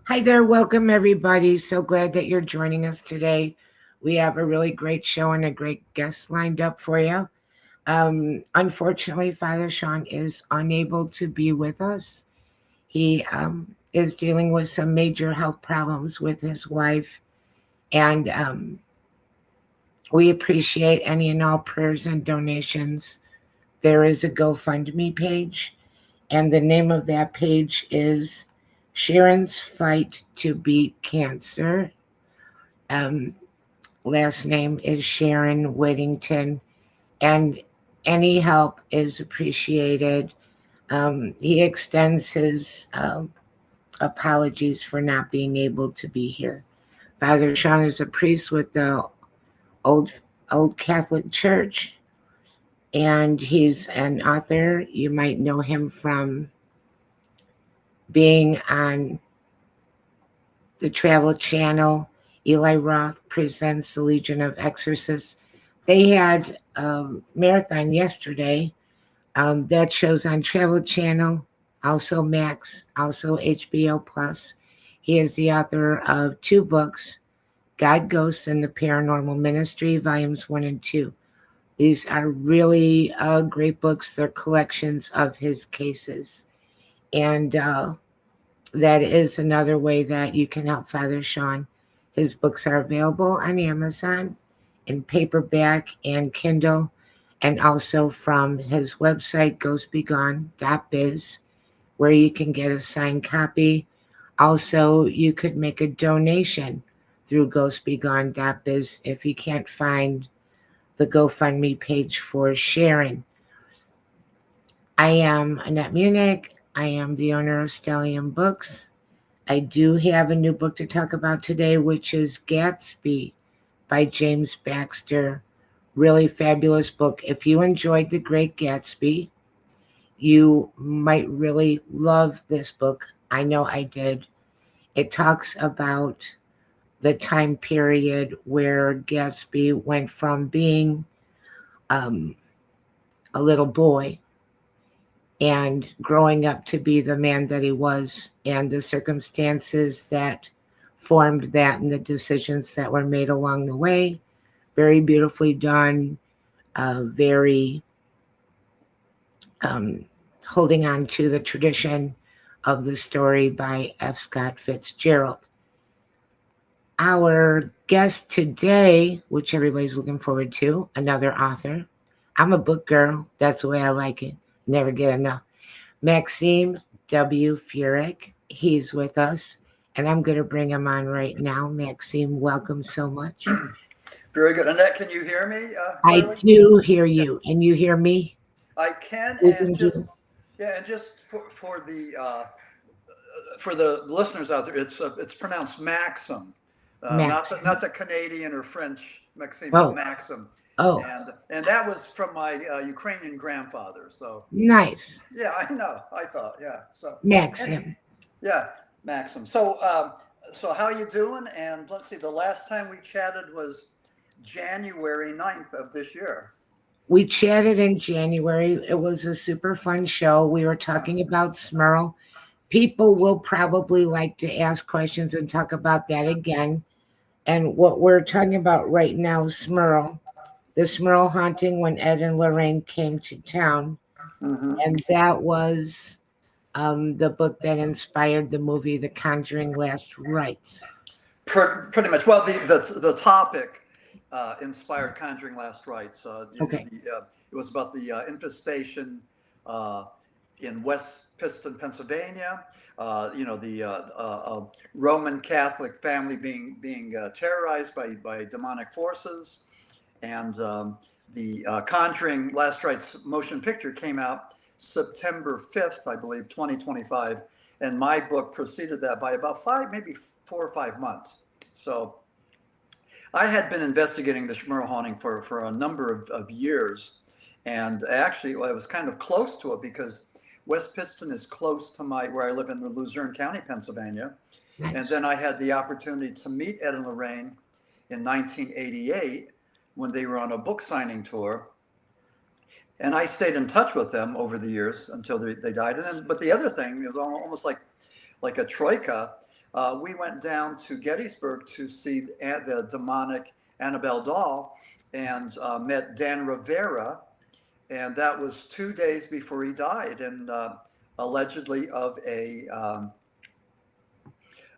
Hi there. Welcome, everybody. So glad that you're joining us today. We have a really great show and a great guest lined up for you. Unfortunately, Father Shawn is unable to be with us. He is dealing with some major health problems with his wife, and we appreciate any and all prayers and donations. There is a GoFundMe page, and the name of that page is Sharon's Fight to Beat Cancer. Um, Last name is Sharon Whittington, and any help is appreciated. He extends his apologies for not being able to be here. Father Shawn is a priest with the old old Catholic Church, and he's an author. You might know him from being on the Travel Channel. Eli Roth presents the Legion of Exorcists. They had a marathon yesterday. That shows on Travel Channel, also Max, also HBO Plus. He is the author of 2 books, God, Ghosts, and the Paranormal Ministry, Volumes 1 and 2. These are really great books. They're collections of his cases. And that is another way that you can help Father Shawn. His books are available on Amazon in paperback and Kindle, and also from his website, ghostbegone.biz, where you can get a signed copy. Also, you could make a donation through ghostbegone.biz if you can't find the GoFundMe page for Sharon. I am Annette Munich. I am the owner of Stellium Books. I do have a new book to talk about today, which is Gatsby by James Baxter. Really fabulous book. If you enjoyed The Great Gatsby, you might really love this book. I know I did. It talks about the time period where Gatsby went from being a little boy and growing up to be the man that he was, and the circumstances that formed that and the decisions that were made along the way. Very beautifully done, very holding on to the tradition of the story by F. Scott Fitzgerald. Our guest today, which everybody's looking forward to, another author. I'm a book girl. That's the way I like it. Never get enough. Maxim W. Furek. He's with us, and I'm going to bring him on right now. Maxim, welcome so much. Very good. Annette, can you hear me? I do hear you, and you hear me? I can, and just for the listeners out there, it's pronounced Maxim, Maxim. not the Canadian or French Maxim, but Maxim. Oh, and that was from my Ukrainian grandfather. So nice. Yeah, I know. I thought, yeah. So Maxim. Yeah, Maxim. So so how you doing? And let's see. The last time we chatted was January 9th of this year. We chatted in January. It was a super fun show. We were talking about Smurl. People will probably like to ask questions and talk about that again. And what we're talking about right now is Smurl. The Smurl haunting when Ed and Lorraine came to town. Mm-hmm. And that was the book that inspired the movie The Conjuring Last Rites. Pretty much. Well, the topic inspired Conjuring Last Rites. Okay. It was about the infestation in West Pittston, Pennsylvania. The Roman Catholic family being terrorized by demonic forces, and the Conjuring Last Rites motion picture came out September 5th, I believe, 2025, and my book preceded that by about 4 or 5 months. So I had been investigating the Smurl haunting for a number of years, and actually I was kind of close to it because West Pittston is close to where I live in Luzerne County, Pennsylvania. Nice. And then I had the opportunity to meet Ed and Lorraine in 1988 when they were on a book signing tour. And I stayed in touch with them over the years until they died. But the other thing is almost like a troika. we went down to Gettysburg to see the demonic Annabelle doll and met Dan Rivera. And that was 2 days before he died, and allegedly of a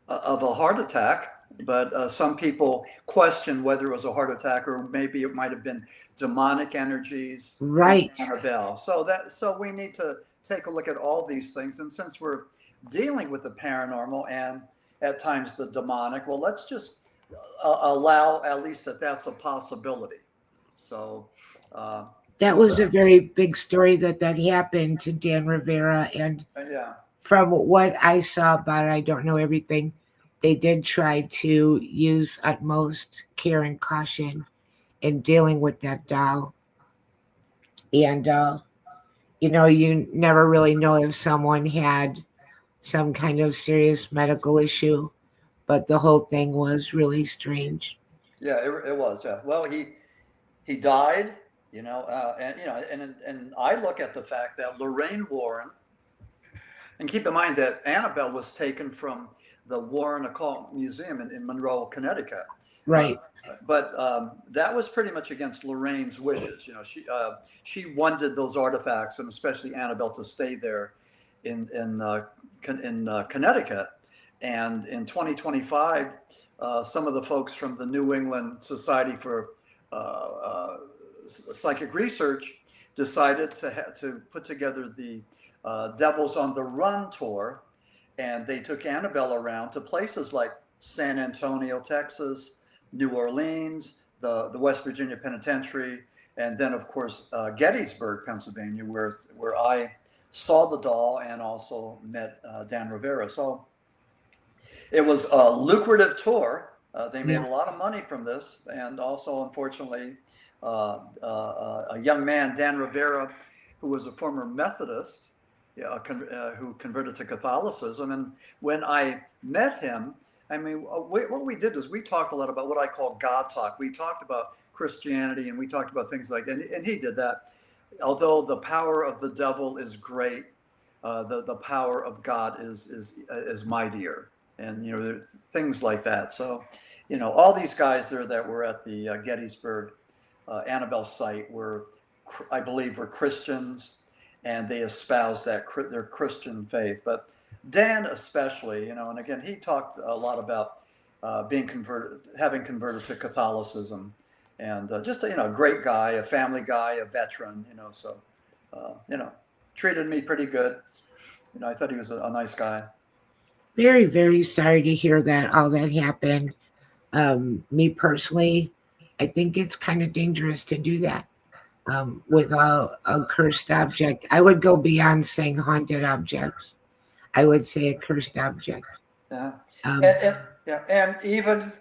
heart attack. But some people question whether it was a heart attack or maybe it might have been demonic energies Right. from Annabelle. So we need to take a look at all these things. And since we're dealing with the paranormal and at times the demonic, well, let's just allow at least that's a possibility. So that was a very big story that happened to Dan Rivera. And yeah, from what I saw about it, I don't know everything. They did try to use utmost care and caution in dealing with that doll. And, you never really know if someone had some kind of serious medical issue, but the whole thing was really strange. Yeah, it was. Yeah. Well, he died, and I look at the fact that Lorraine Warren, and keep in mind that Annabelle was taken from the Warren Occult Museum in Monroe, Connecticut. Right. But that was pretty much against Lorraine's wishes. She wanted those artifacts, and especially Annabelle, to stay there in Connecticut. And in 2025, some of the folks from the New England Society for Psychic Research decided to put together the Devils on the Run tour, and they took Annabelle around to places like San Antonio, Texas, New Orleans, the West Virginia Penitentiary, and then of course Gettysburg, Pennsylvania, where I saw the doll and also met Dan Rivera. So it was a lucrative tour. They made a lot of money from this, and also, unfortunately, a young man, Dan Rivera, who was a former Methodist, who converted to Catholicism. And when I met him, what we did is we talked a lot about what I call God talk. We talked about Christianity, and we talked about things like, and he did that. Although the power of the devil is great, the power of God is mightier, and things like that. So, all these guys there that were at the Gettysburg Annabelle site I believe, were Christians, and they espoused their Christian faith. But Dan especially, and again, he talked a lot about having converted to Catholicism, and just a great guy, a family guy, a veteran, so treated me pretty good. I thought he was a nice guy. Very, very sorry to hear that all that happened. Me personally, I think it's kind of dangerous to do that with a cursed object. I would go beyond saying haunted objects. I would say a cursed object. Yeah. And even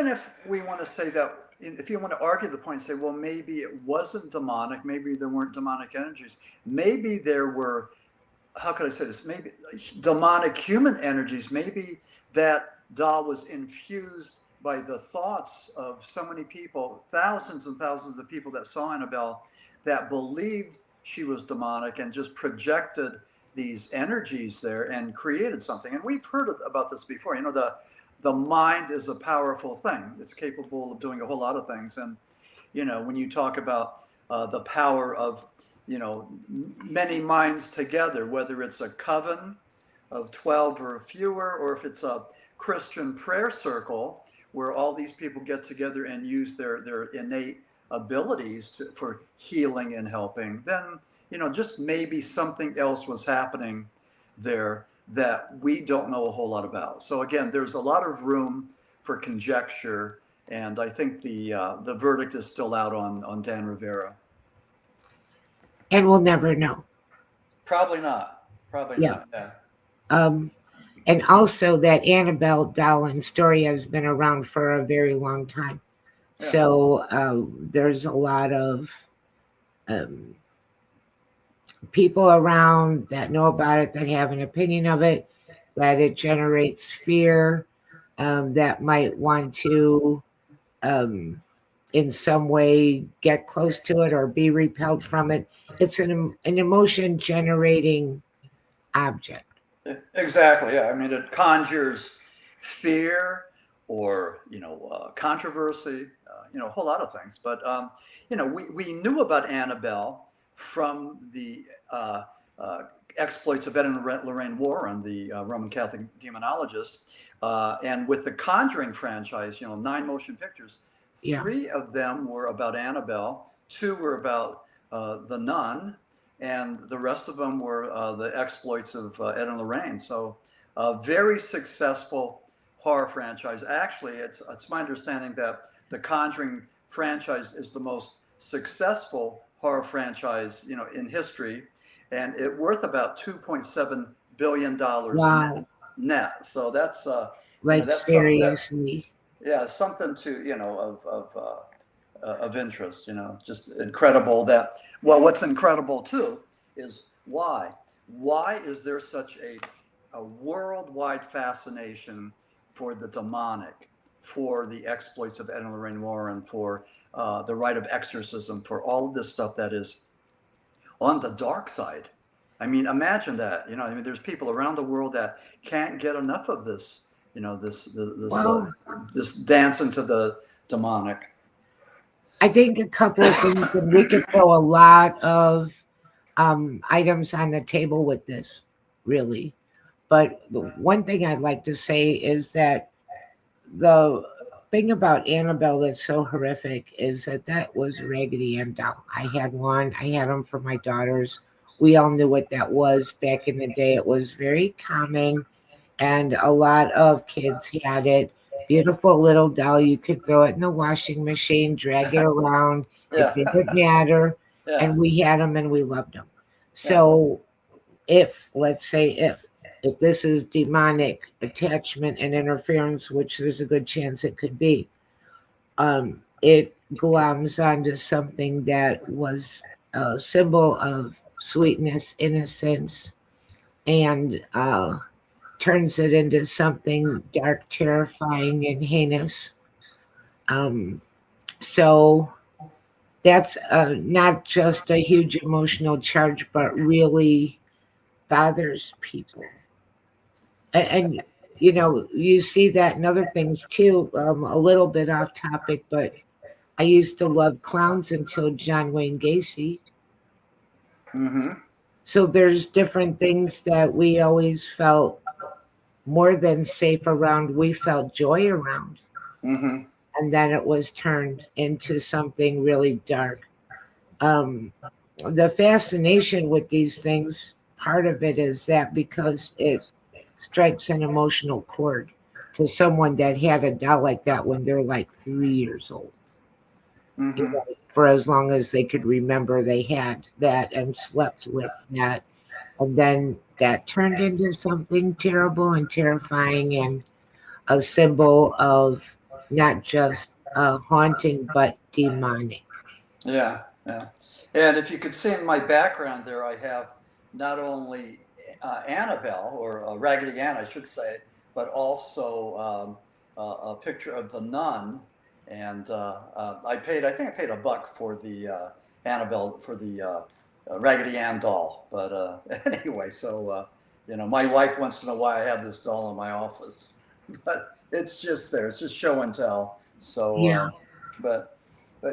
if we want to say that, if you want to argue the point and say, well, maybe it wasn't demonic, maybe there weren't demonic energies, maybe there were, how could I say this? Maybe demonic human energies, maybe that doll was infused by the thoughts of so many people, thousands and thousands of people that saw Annabelle, that believed she was demonic and just projected these energies there and created something. And we've heard about this before. The mind is a powerful thing. It's capable of doing a whole lot of things. And, when you talk about the power of, many minds together, whether it's a coven of 12 or fewer, or if it's a Christian prayer circle where all these people get together and use their innate abilities for healing and helping, then, just maybe something else was happening there that we don't know a whole lot about. So again, there's a lot of room for conjecture, and I think the verdict is still out on Dan Rivera. And we'll never know. Probably not. Not. Yeah. And also that Annabelle doll and story has been around for a very long time. Yeah. So there's a lot of people around that know about it, that have an opinion of it, that it generates fear, that might want to in some way get close to it or be repelled from it. It's an emotion generating object. Exactly. Yeah. I mean, it conjures fear or, controversy, a whole lot of things. But, we knew about Annabelle from the exploits of Ed and Lorraine Warren, the Roman Catholic demonologist. And with the Conjuring franchise, 9 motion pictures, Yeah. 3 of them were about Annabelle, 2 were about the nun, and the rest of them were the exploits of Ed and Lorraine. So, very successful horror franchise. Actually, it's my understanding that the Conjuring franchise is the most successful horror franchise, in history, and it worth about $2.7 billion Wow. net. So that's Like that's something that, seriously. yeah, something to of interest. Just incredible that. Well, what's incredible too is why is there such a worldwide fascination for the demonic, for the exploits of Ed and Lorraine Warren, for the rite of exorcism, for all of this stuff that is on the dark side. I mean, imagine that. There's people around the world that can't get enough of this. Well, This dance into the demonic. I think a couple of things, and we could throw a lot of items on the table with this, really. But the one thing I'd like to say is that the thing about Annabelle that's so horrific is that was a Raggedy Ann doll. I had one. I had them for my daughters. We all knew what that was back in the day. It was very common, and a lot of kids had it. Beautiful little doll. You could throw it in the washing machine, drag it around. It Yeah, didn't matter. yeah, And we had them and we loved them. yeah, So if, let's say, if this is demonic attachment and interference, which there's a good chance it could be, it gloms onto something that was a symbol of sweetness, innocence, and turns it into something dark, terrifying, and heinous. Um, so that's not just a huge emotional charge, but really bothers people. And you see that in other things too. A little bit off topic, but I used to love clowns until John Wayne Gacy. mm-hmm, So there's different things that we always felt more than safe around. We felt joy around, mm-hmm. and then it was turned into something really dark. Um, the fascination with these things, part of it is that because it strikes an emotional chord to someone that had a doll like that when they're like 3 years old. Mm-hmm. For as long as they could remember, they had that and slept with that. And then that turned into something terrible and terrifying and a symbol of not just haunting, but demonic. Yeah, yeah. And if you could see in my background there, I have not only Annabelle, or Raggedy Ann, I should say, but also a picture of the nun. And I think I paid $1 for the Annabelle, for the Raggedy Ann doll. But anyway, so, my wife wants to know why I have this doll in my office. But it's just there. It's just show and tell. So, Yeah. but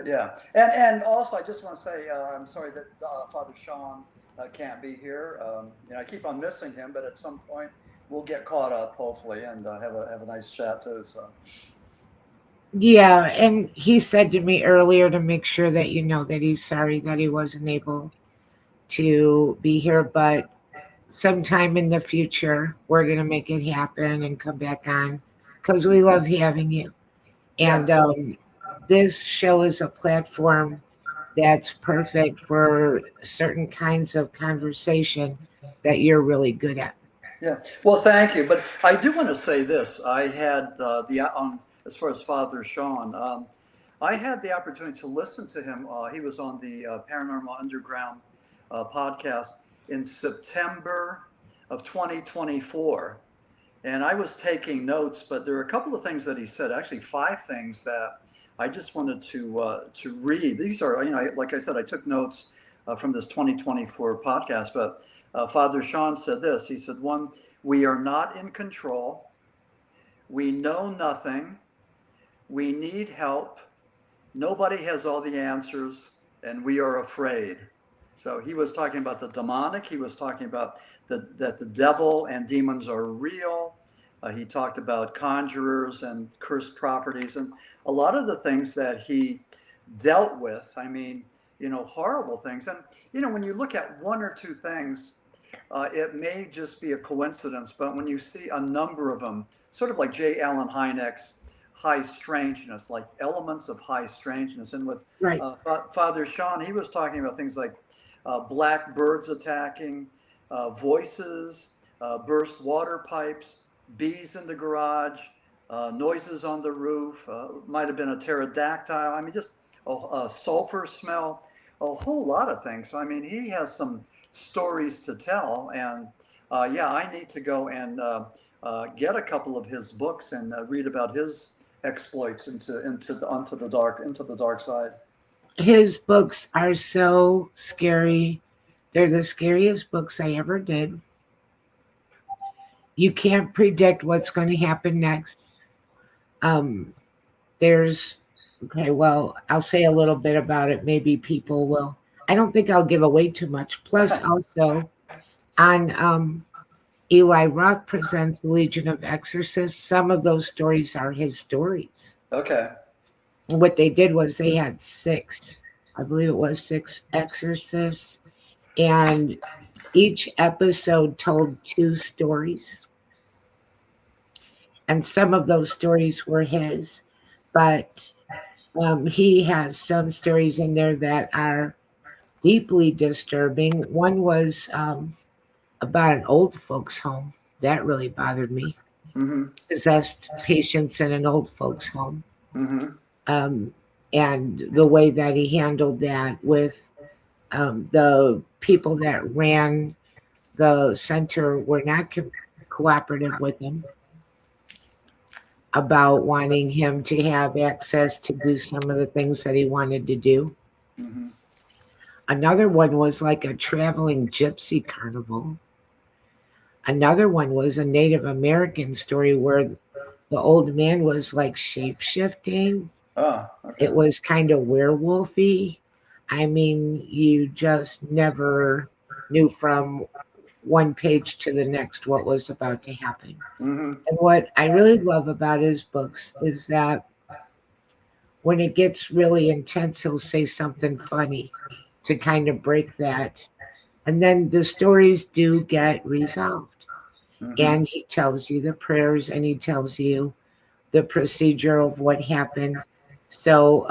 yeah, and also I just want to say I'm sorry that Father Shawn can't be here. I keep on missing him, but at some point we'll get caught up, hopefully, and have a nice chat too. So Yeah. And he said to me earlier to make sure that you know that he's sorry that he wasn't able to be here, but sometime in the future, we're going to make it happen and come back on because we love having you. yeah, And this show is a platform that's perfect for certain kinds of conversation that you're really good at. yeah. Well, thank you, but I do want to say this. I had the on as far as Father Shawn. I had the opportunity to listen to him. He was on the Paranormal Underground podcast in September of 2024. And I was taking notes, but there were a couple of things that he said, actually 5 things that I just wanted to read. These are, like I said, I took notes from this 2024 podcast. But Father Shawn said this. He said, one, we are not in control. We know nothing. We need help. Nobody has all the answers, and we are afraid. So he was talking about the demonic. He was talking about that the devil and demons are real. He talked about conjurers and cursed properties and a lot of the things that he dealt with. I mean, horrible things. And, when you look at one or two things, it may just be a coincidence, but when you see a number of them, sort of like J. Allen Hynek's high strangeness, like elements of high strangeness. And with Right. Father Shawn, he was talking about things like black birds attacking, voices, burst water pipes, bees in the garage, noises on the roof, might have been a pterodactyl. I mean, just a sulfur smell, a whole lot of things. So, I mean, he has some stories to tell. And I need to go and get a couple of his books and read about his exploits into the dark side. His books are so scary. They're the scariest books I ever did. You can't predict what's going to happen next. I'll say a little bit about it. Maybe people will. I don't think I'll give away too much. Plus, also on Eli Roth Presents Legion of Exorcists, some of those stories are his stories. Okay. And what they did was they had 6 exorcists, and each episode told 2 stories. And some of those stories were his, but he has some stories in there that are deeply disturbing. One was about an old folks home. That really bothered me. Mm-hmm. Possessed patients in an old folks home. Mm-hmm. And the way that he handled that with the people that ran the center were not cooperative with him about wanting him to have access to do some of the things that he wanted to do. Mm-hmm. Another one was like a traveling gypsy carnival. Another one was a Native American story where the old man was like shape-shifting. Oh, okay. It was kind of werewolfy. I mean, you just never knew from one page to the next what was about to happen. Mm-hmm. And what I really love about his books is that when it gets really intense, he'll say something funny to kind of break that. And then the stories do get resolved. Mm-hmm. And he tells you the prayers and he tells you the procedure of what happened. So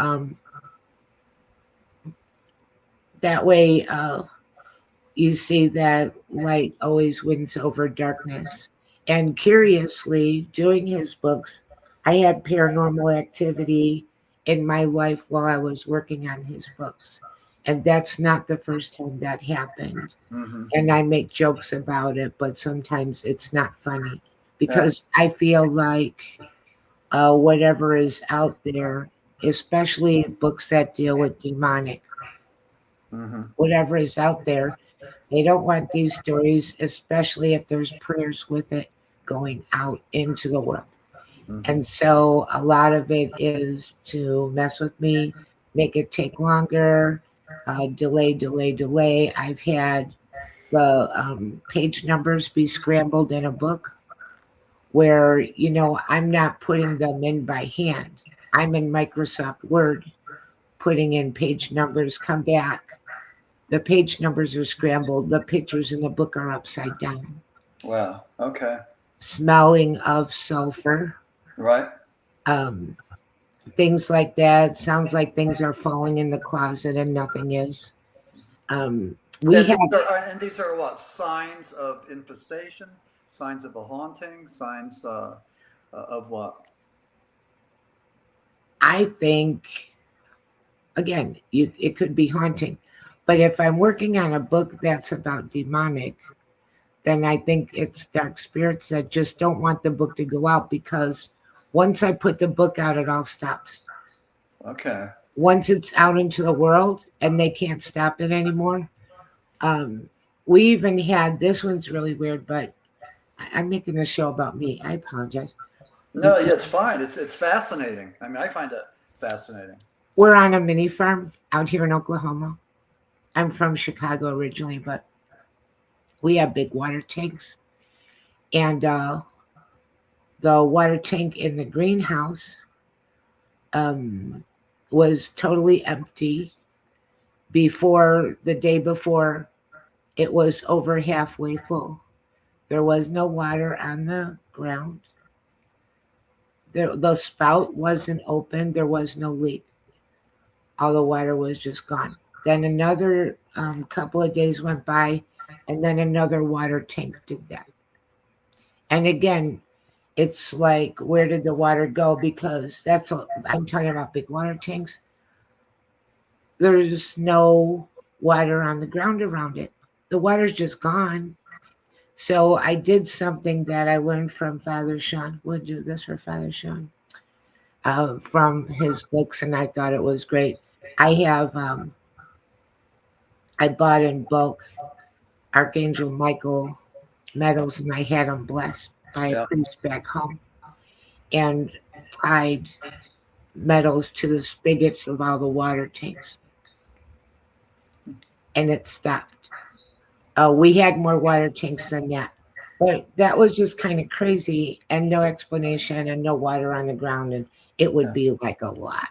that way you see that light always wins over darkness. And curiously, doing his books, I had paranormal activity in my life while I was working on his books. And that's not the first time that happened. Mm-hmm. And I make jokes about it, but sometimes it's not funny because I feel like whatever is out there, especially books that deal with demonic, Mm-hmm. whatever is out there, they don't want these stories, especially if there's prayers with it, going out into the world. Mm-hmm. And so a lot of it is to mess with me, make it take longer, delay. I've had the page numbers be scrambled in a book where, I'm not putting them in by hand. I'm in Microsoft Word, putting in page numbers, come back. The page numbers are scrambled. The pictures in the book are upside down. Wow. Okay. Smelling of sulfur. Right. Things like that. Sounds like things are falling in the closet and nothing is. And these are what? Signs of infestation? Signs of a haunting? Signs of what? I think, again, it could be haunting. But if I'm working on a book that's about demonic, then I think it's dark spirits that just don't want the book to go out, because once I put the book out, it all stops. Okay. once it's out into the world and they can't stop it anymore. Um, we even had, this one's really weird, but I'm making a show about me. I apologize. No, yeah, it's fine. It's fascinating. I mean, I find it fascinating. We're on a mini farm out here in Oklahoma. I'm from Chicago originally, but we have big water tanks. And the water tank in the greenhouse um, was totally empty before the day before. It was over halfway full. There was no water on the ground. The spout wasn't open. There was no leak. All the water was just gone. Then another couple of days went by, and then another water tank did that. And again, it's like, where did the water go? Because I'm talking about big water tanks. There's no water on the ground around it. The water's just gone. So I did something that I learned from Father Shawn. We'll do this for Father Shawn from his books, and I thought it was great. I have I bought in bulk Archangel Michael medals, and I had them blessed by a Yeah. priest back home, and tied medals to the spigots of all the water tanks, and it stopped. We had more water tanks than that, but that was just kind of crazy, and no explanation, and no water on the ground, and it would be like a lot,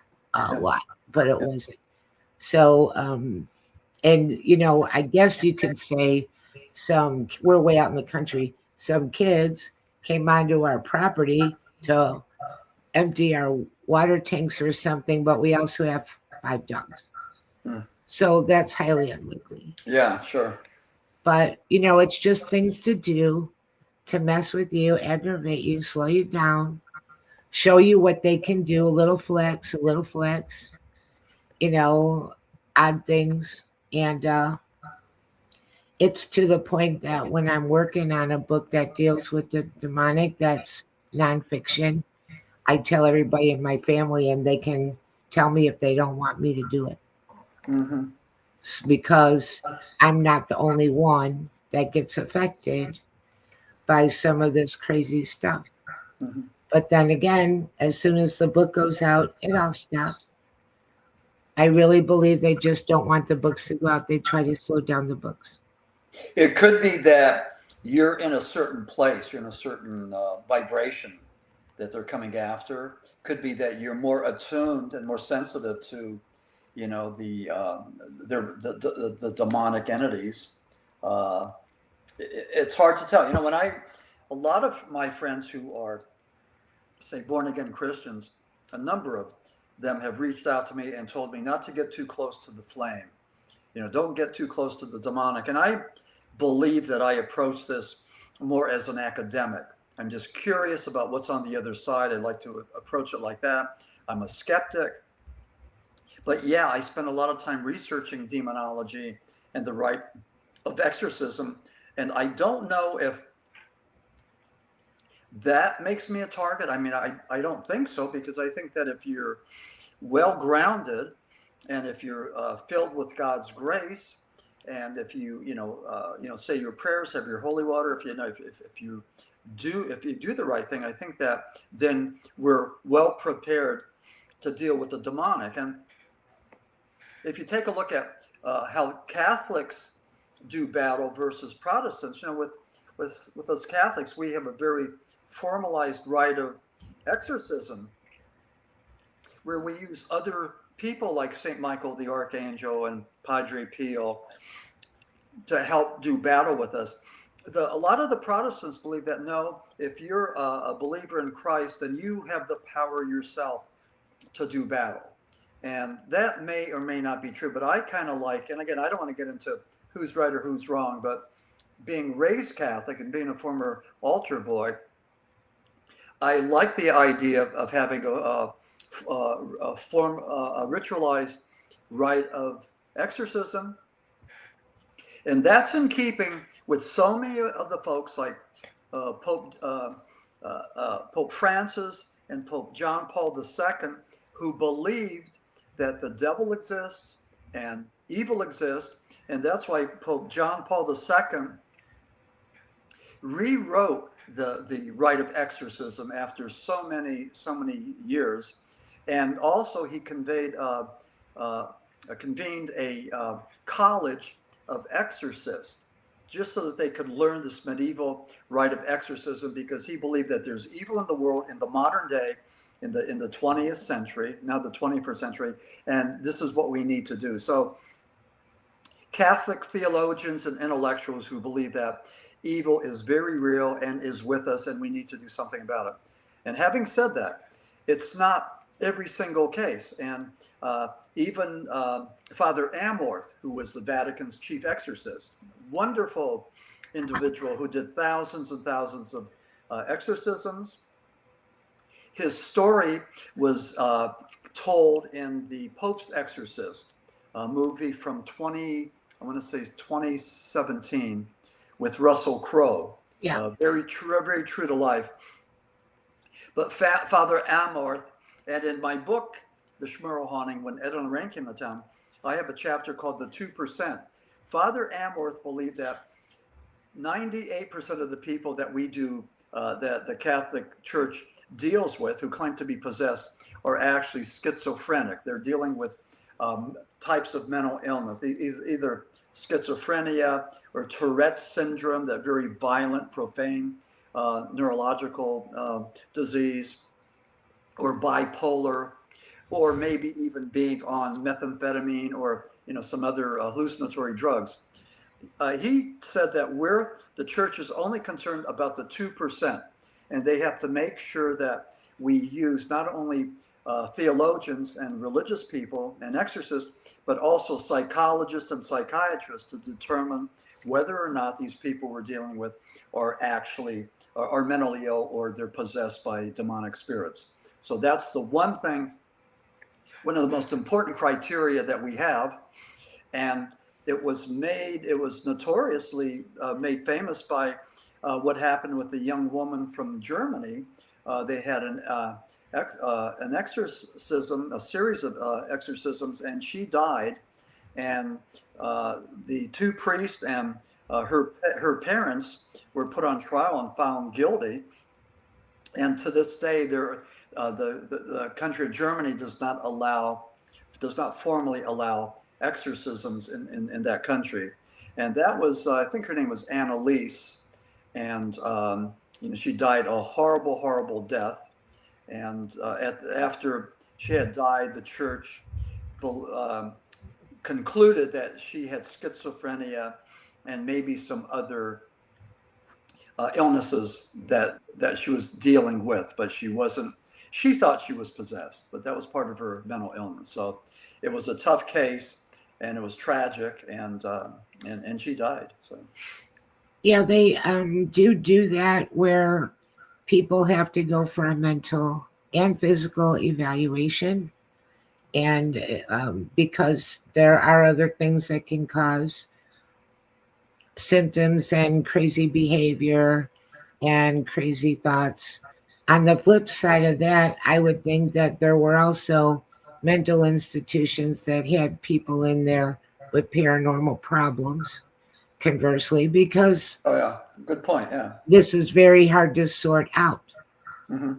but it wasn't. So, and I guess you could say we're way out in the country. Some kids came onto our property to empty our water tanks or something, but we also have 5 dogs. So that's highly unlikely. Yeah, sure. But, it's just things to do to mess with you, aggravate you, slow you down, show you what they can do, a little flex, odd things. And it's to the point that when I'm working on a book that deals with the demonic, that's nonfiction, I tell everybody in my family, and they can tell me if they don't want me to do it. Mm-hmm. Because I'm not the only one that gets affected by some of this crazy stuff. Mm-hmm. But then again, as soon as the book goes out, it all stops. I really believe they just don't want the books to go out. They try to slow down the books. It could be that you're in a certain place, you're in a certain vibration that they're coming after. Could be that you're more attuned and more sensitive to, the demonic entities. It's hard to tell. A lot of my friends who are, say, born again Christians, a number of them have reached out to me and told me not to get too close to the flame. Don't get too close to the demonic. And I believe that I approach this more as an academic. I'm just curious about what's on the other side. I'd like to approach it like that. I'm a skeptic. But yeah, I spend a lot of time researching demonology and the rite of exorcism. And I don't know if that makes me a target. I mean, I don't think so, because I think that if you're well grounded, and if you're filled with God's grace, and if you say your prayers, have your holy water, if you do the right thing, I think that then we're well prepared to deal with the demonic. And if you take a look at how Catholics do battle versus Protestants, with us Catholics, we have a very formalized rite of exorcism where we use other people like St. Michael the Archangel and Padre Pio to help do battle with us. A lot of the Protestants believe that, no, if you're a believer in Christ, then you have the power yourself to do battle. And that may or may not be true, but I kind of like, and again, I don't want to get into who's right or who's wrong, but being raised Catholic and being a former altar boy, I like the idea of having a ritualized rite of exorcism. And that's in keeping with so many of the folks like Pope Francis and Pope John Paul II, who believed that the devil exists and evil exists, and that's why Pope John Paul II rewrote the rite of exorcism after so many years, and also he convened a college of exorcists, just so that they could learn this medieval rite of exorcism, because he believed that there's evil in the world in the modern day, in the 20th century, now the 21st century, and this is what we need to do. So Catholic theologians and intellectuals who believe that evil is very real and is with us, and we need to do something about it. And having said that, it's not every single case. And even Father Amorth, who was the Vatican's chief exorcist, wonderful individual who did thousands and thousands of exorcisms. His story was told in the Pope's Exorcist, a movie from 2017 with Russell Crowe. Yeah. Very true to life. But Father Amorth, and in my book, The Smurl Haunting, when Ed and Lorraine came to town, I have a chapter called The 2%. Father Amorth believed that 98% of the people that we do, that the Catholic Church deals with, who claim to be possessed, are actually schizophrenic. They're dealing with types of mental illness, either schizophrenia or Tourette's syndrome, that very violent, profane neurological disease, or bipolar, or maybe even being on methamphetamine or some other hallucinatory drugs. He said that the church is only concerned about the 2%, and they have to make sure that we use not only theologians and religious people and exorcists, but also psychologists and psychiatrists to determine whether or not these people we're dealing with are actually are mentally ill, or they're possessed by demonic spirits. So that's the one thing, one of the most important criteria that we have. And it was notoriously made famous by what happened with the young woman from Germany. They had an exorcism, a series of exorcisms, and she died. And the two priests and her parents were put on trial and found guilty. And to this day, the country of Germany does not formally allow exorcisms in that country. And that was, I think her name was Annalise, and she died a horrible, horrible death. And after she had died, the church concluded that she had schizophrenia and maybe some other illnesses that she was dealing with, but she wasn't. She thought she was possessed, but that was part of her mental illness. So it was a tough case, and it was tragic, and she died. So Yeah, they do that, where people have to go for a mental and physical evaluation, and because there are other things that can cause symptoms and crazy behavior and crazy thoughts. On the flip side of that, I would think that there were also mental institutions that had people in there with paranormal problems, conversely, because oh yeah, good point. Yeah, this is very hard to sort out. Mm-hmm.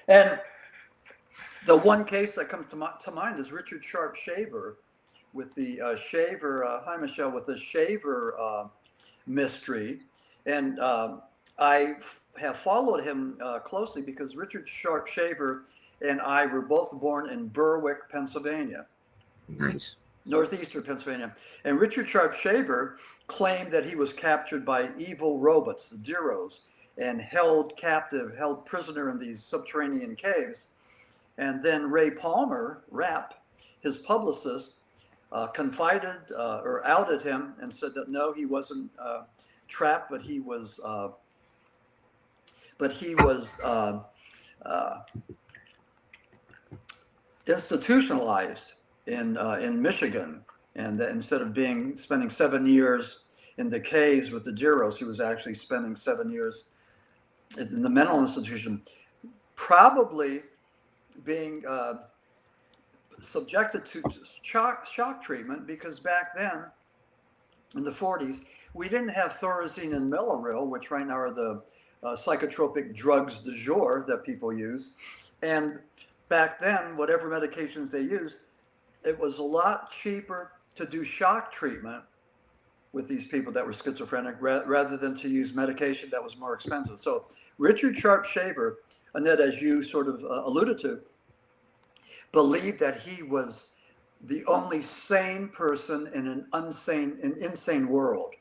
And the one case that comes to mind is Richard Sharp Shaver, with the Shaver, hi Michelle, with the Shaver mystery. And I have followed him closely because Richard Sharp Shaver and I were both born in Berwick, Pennsylvania. Nice. Northeastern Pennsylvania. And Richard Sharp Shaver claimed that he was captured by evil robots, the Deros, and held prisoner in these subterranean caves. And then Ray Palmer, Rapp, his publicist, confided or outed him and said that no, he wasn't trapped, but he was institutionalized in Michigan, and that instead of spending 7 years in the caves with the Deros, he was actually spending 7 years in the mental institution, probably being subjected to shock treatment, because back then in the 40s, we didn't have Thorazine and Mellaril, which right now are the psychotropic drugs du jour that people use. And back then, whatever medications they used, it was a lot cheaper to do shock treatment with these people that were schizophrenic rather than to use medication that was more expensive. So Richard Sharp Shaver, Annette, as you sort of alluded to, believed that he was the only sane person in an insane world.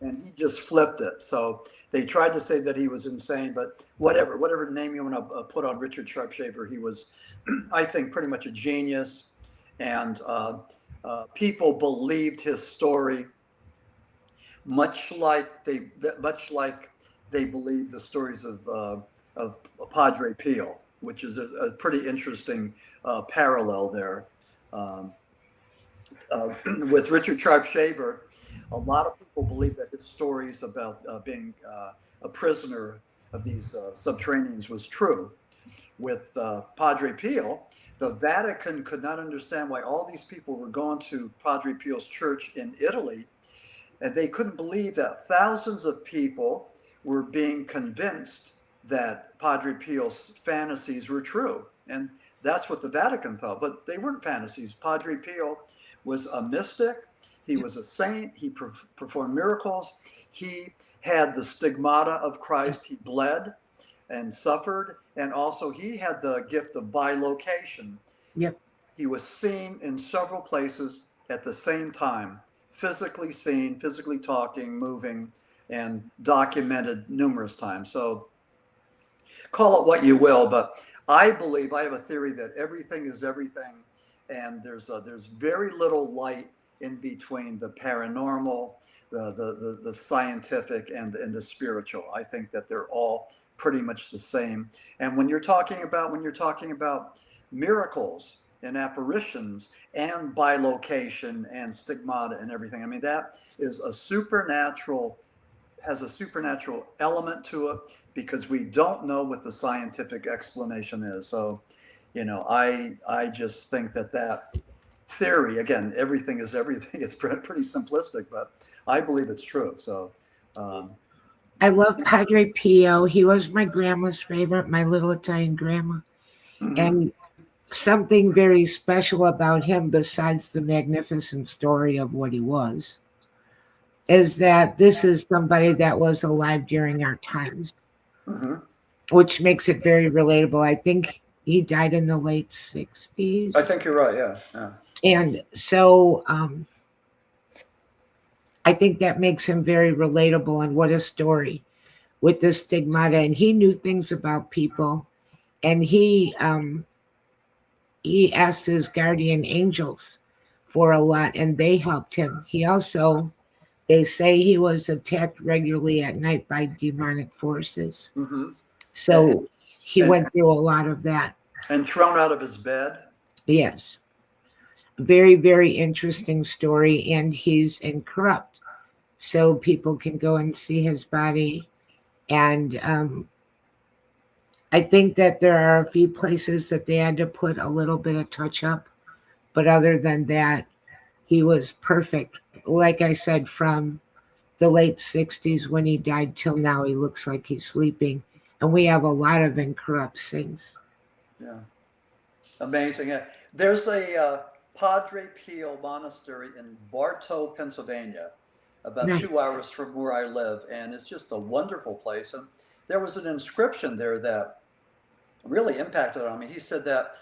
And he just flipped it. So they tried to say that he was insane, but whatever name you want to put on Richard Sharp Shaver, he was, I think, pretty much a genius. And people believed his story, much like they believed the stories of Padre Pio, which is a pretty interesting parallel there. With Richard Sharp Shaver, a lot of people believe that his stories about being a prisoner of these subterraneans was true. With Padre Pio, the Vatican could not understand why all these people were going to Padre Pio's church in Italy, and they couldn't believe that thousands of people were being convinced that Padre Pio's fantasies were true. And that's what the Vatican felt, but they weren't fantasies. Padre Pio was a mystic. He was a saint. He performed miracles. He had the stigmata of Christ. He bled and suffered. And also he had the gift of bilocation. Yep. He was seen in several places at the same time, physically seen, physically talking, moving, and documented numerous times. So call it what you will, but I believe, I have a theory that everything is everything, and there's very little light in between the paranormal, the scientific, and the spiritual. I think that they're all pretty much the same. And when you're talking about miracles and apparitions and bilocation and stigmata and everything, I mean, that is has a supernatural element to it, because we don't know what the scientific explanation is. So, I just think that theory, again, everything is everything. It's pretty simplistic, but I believe it's true. So, I love Padre Pio. He was my grandma's favorite, my little Italian grandma. mm-hmm. And something very special about him, besides the magnificent story of what he was, is that this is somebody that was alive during our times, Mm-hmm. which makes it very relatable. I think he died in the late 60s. I think you're right. Yeah. And so I think that makes him very relatable. And what a story with the stigmata. And he knew things about people. And he asked his guardian angels for a lot, and they helped him. He also, they say he was attacked regularly at night by demonic forces. Mm-hmm. So he went through a lot of that. And thrown out of his bed. Yes. Very, very interesting story. And he's incorrupt, so people can go and see his body. And I think that there are a few places that they had to put a little bit of touch up. But other than that, he was perfect. Like I said, from the late 60s when he died till now, he looks like he's sleeping. And we have a lot of incorrupt saints. Yeah. Amazing. Yeah. There's a Padre Pio monastery in Bartow, Pennsylvania, about Nice. 2 hours from where I live. And it's just a wonderful place. And there was an inscription there that really impacted on me. He said that,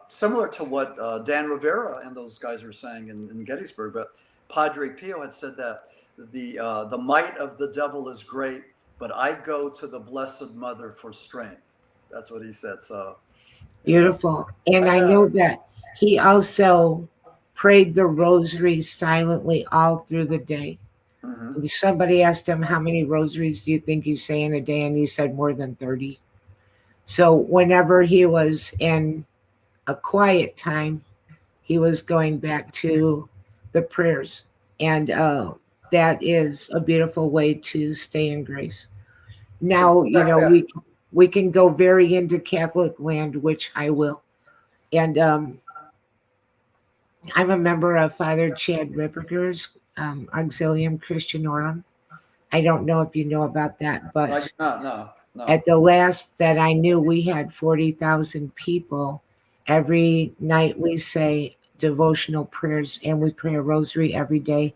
similar to what Dan Rivera and those guys were saying in Gettysburg, but Padre Pio had said that the might of the devil is great, but I go to the Blessed Mother for strength. That's what he said. So beautiful. And I know that he also prayed the rosary silently all through the day. Mm-hmm. Somebody asked him, how many rosaries do you think you say in a day? And he said more than 30. So whenever he was in a quiet time, he was going back to the prayers. And that is a beautiful way to stay in grace. Now, we can go very into Catholic land, which I will. And I'm a member of Father Chad Ripperger's Auxilium Christianorum. I don't know if you know about that, I but do not, no, no. at the last that I knew, we had 40,000 people. Every night we say devotional prayers and we pray a rosary every day.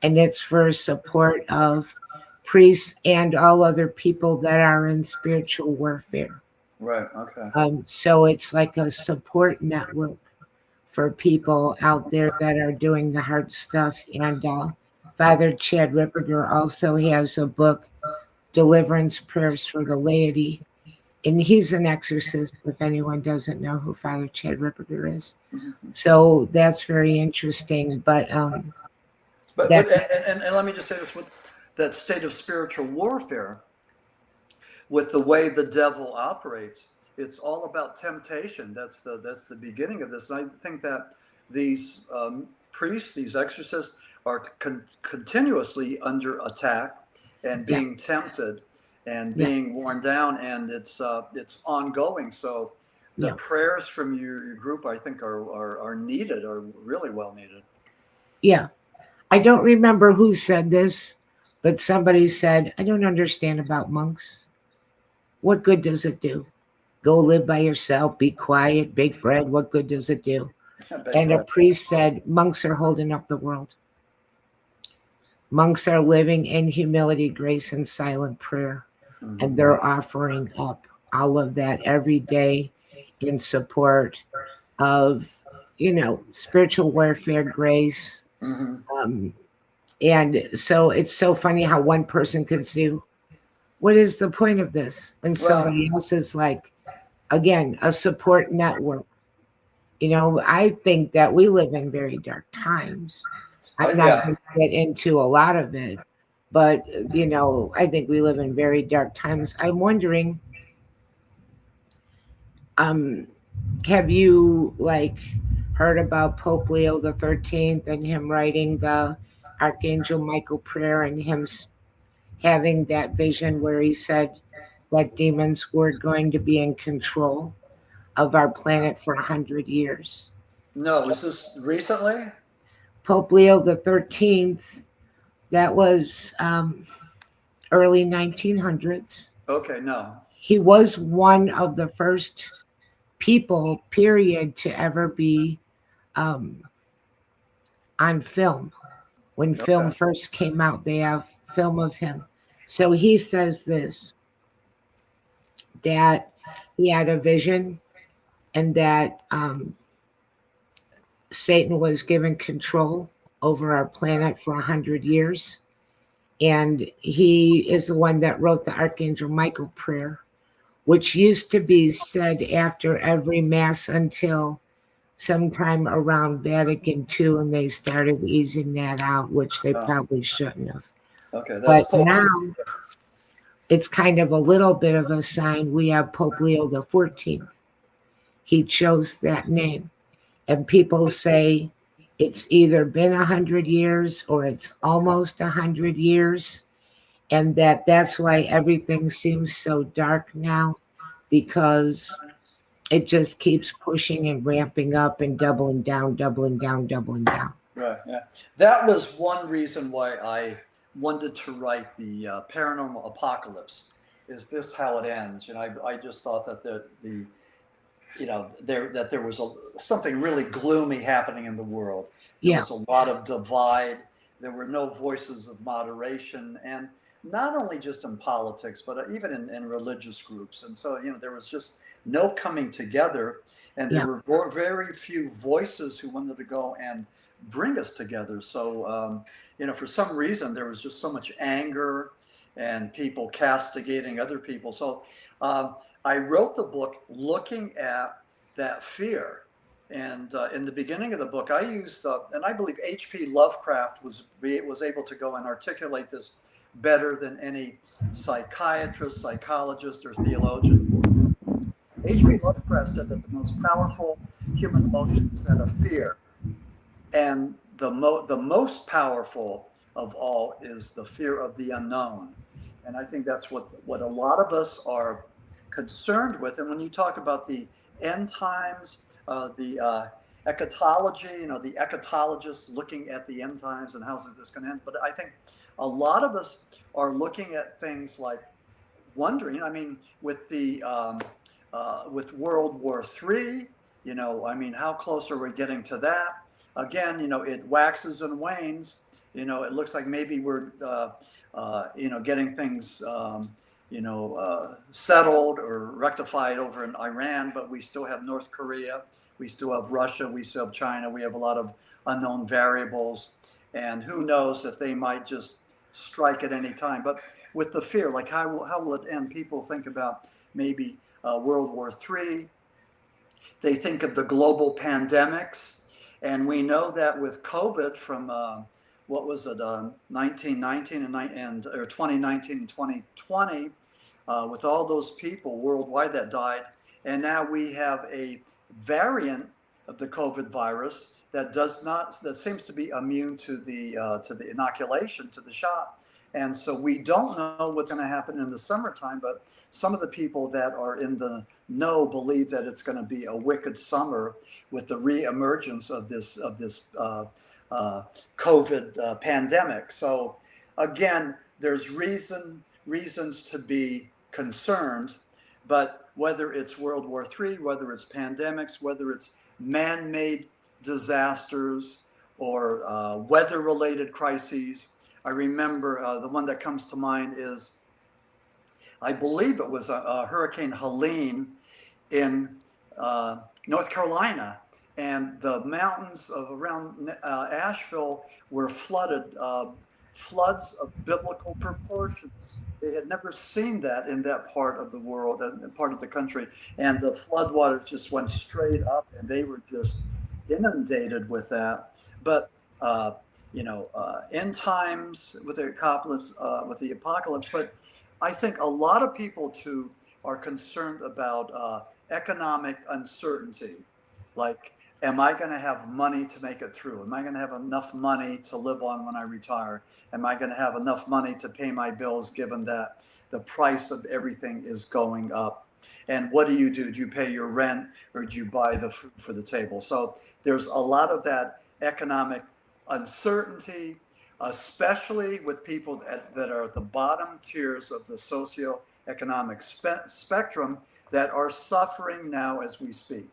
And it's for support of priests and all other people that are in spiritual warfare. Right, okay. So it's like a support network for people out there that are doing the hard stuff. And Father Chad Ripperger also has a book, Deliverance Prayers for the Laity. And he's an exorcist, if anyone doesn't know who Father Chad Ripperger is. Mm-hmm. So that's very interesting. But that, and let me just say this, with that state of spiritual warfare, with the way the devil operates, it's all about temptation. That's the beginning of this. And I think that these priests, these exorcists, are continuously under attack and yeah, being tempted and yeah, being worn down, and it's ongoing. So the yeah, prayers from your group, I think, are needed, are really well needed. yeah. I don't remember who said this, but somebody said, I don't understand about monks. What good does it do? Go live by yourself, be quiet, bake bread. What good does it do? Big And a breath. priest said, monks are holding up the world. Monks are living in humility, grace, and silent prayer. And Mhm. they're offering up all of that every day in support of, spiritual warfare, grace. Mhm. Um, and so it's so funny how one person could say, what is the point of this? And Well, somebody else is like, again, a support network. I think that we live in very dark times. I'm not yeah. going to get into a lot of it, but I think we live in very dark times. I'm wondering, um, have you like heard about Pope Leo the 13th and him writing the Archangel Michael prayer and him having that vision where he said that demons were going to be in control of our planet for 100 years? No, was this recently? Pope Leo the 13th, that was early 1900s. Okay, no. He was one of the first people, period, to ever be um, on film. When film Okay. first came out, they have film of him. So he says this, that he had a vision and that Satan was given control over our planet for 100 years. And he is the one that wrote the Archangel Michael prayer, which used to be said after every mass until sometime around Vatican II, and they started easing that out, which they Oh, probably shouldn't have. okay, that's But Pope. now it's kind of a little bit of a sign. We have Pope Leo the 14th. He chose that name. And people say it's either been 100 years or it's almost 100 years. And that's why everything seems so dark now, because it just keeps pushing and ramping up and doubling down, doubling down, doubling down. Right. Yeah. That was one reason why I wanted to write the Paranormal Apocalypse. Is this how it ends? I just thought that the there was something really gloomy happening in the world. There Yeah, was a lot of divide. There were no voices of moderation, and not only just in politics, but even in religious groups. And so, there was just no coming together, and there yeah, were very few voices who wanted to go and bring us together. So, for some reason, there was just so much anger and people castigating other people. So, I wrote the book looking at that fear. And in the beginning of the book, I used, and I believe H.P. Lovecraft was able to go and articulate this better than any psychiatrist, psychologist, or theologian. H.P. Lovecraft said that the most powerful human emotion is that of fear, and the most powerful of all is the fear of the unknown. And I think that's what a lot of us are concerned with. And when you talk about the end times, the eschatology, the eschatologists looking at the end times and how's this going to end. But I think a lot of us are looking at things like wondering, with with World War III, how close are we getting to that? Again, it waxes and wanes. It looks like maybe we're, getting things, settled or rectified over in Iran, but we still have North Korea, we still have Russia, we still have China, we have a lot of unknown variables, and who knows if they might just strike at any time. But with the fear, like how will it end? People think about maybe World War III. They think of the global pandemics, and we know that with COVID from what was it, 1919 or 2019 and 2020, with all those people worldwide that died, and now we have a variant of the COVID virus that seems to be immune to the inoculation, to the shot. And so we don't know what's going to happen in the summertime, but some of the people that are in the know believe that it's going to be a wicked summer with the reemergence of this COVID pandemic. So again, there's reasons to be concerned, but whether it's World War III, whether it's pandemics, whether it's man-made disasters or weather-related crises. I remember the one that comes to mind is, I believe it was Hurricane Helene in North Carolina, and the mountains of around Asheville were flooded, floods of biblical proportions. They had never seen that in that part of the world and part of the country, and the floodwaters just went straight up, and they were just inundated with that. But end times with the apocalypse. But I think a lot of people too are concerned about economic uncertainty. Like, am I going to have money to make it through? Am I going to have enough money to live on when I retire? Am I going to have enough money to pay my bills, given that the price of everything is going up? And what do? Do you pay your rent, or do you buy the food for the table? So there's a lot of that economic uncertainty, especially with people that are at the bottom tiers of the socioeconomic spectrum that are suffering now as we speak.